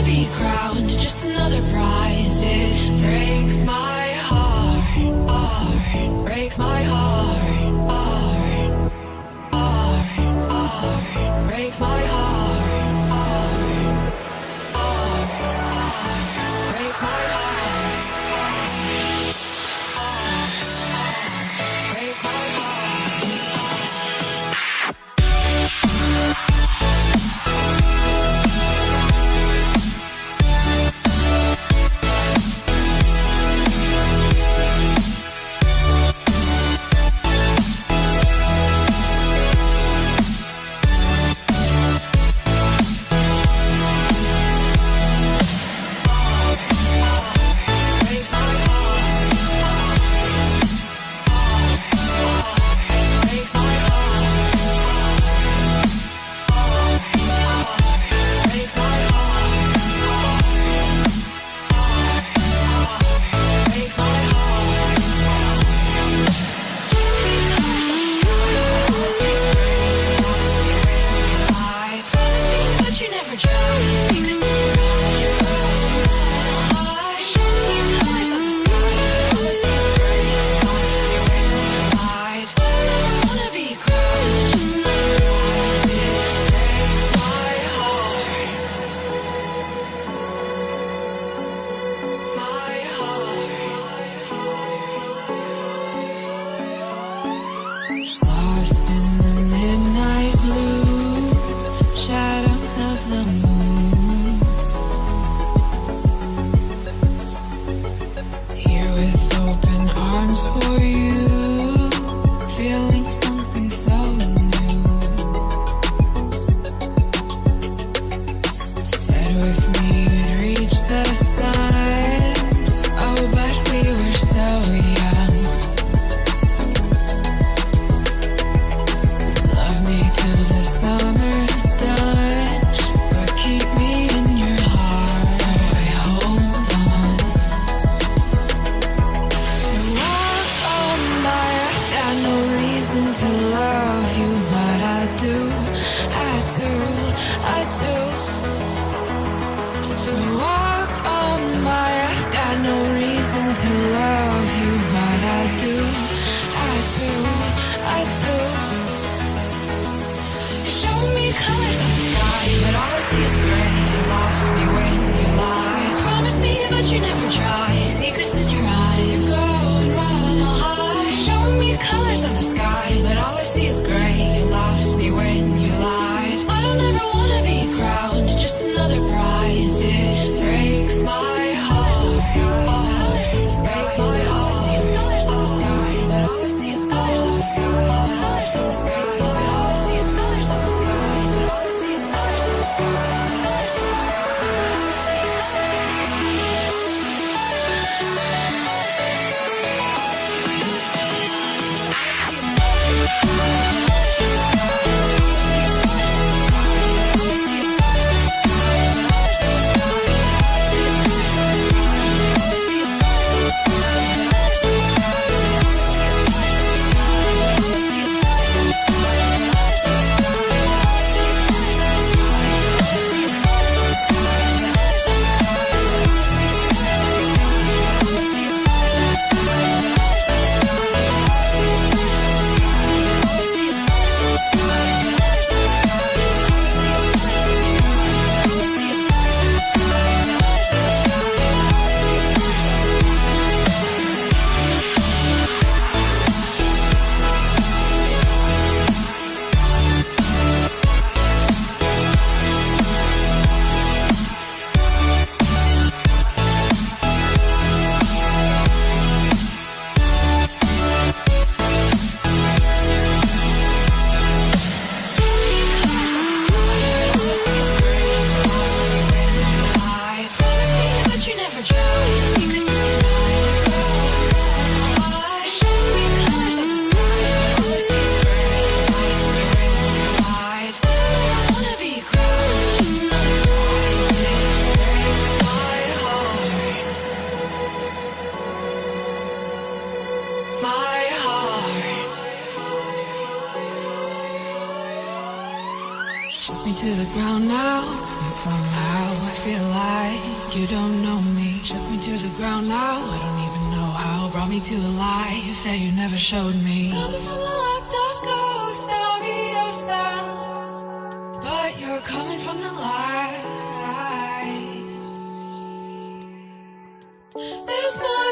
be crowned, just another prize. It breaks my heart, breaks my heart, breaks my heart, breaks my heart. Lost in the midnight blue shadows of the moon, here with open arms for you, feeling something so new. Said with me we'd reach the sun, oh but we were so young. Till the summer's done, but keep me in your heart, so I hold on. So walk on by, I've got no reason to love you, but I do. So walk on by, I've got no reason to love you, but I do. Colors of the sky, but all I see is gray. You lost me when you lied. Promise me, but you never try. Secrets in your eyes. You go and run all high. Showing me colors of the sky, but all I see is gray. You lost me when you lied. I don't ever wanna be crowned, just another prize. It breaks my heart. Colors of the sky, breaks my heart. All I see is colors of the sky, but all I see is colors of the sky. Colors of the sky, but all I see is colors of the sky. Shoot me to the ground now. Somehow I feel like you don't know me. Shook me to the ground now, I don't even know how. Brought me to a life that you never showed me. Coming from the locked up ghost, I'll be your style. But you're coming from the light. There's more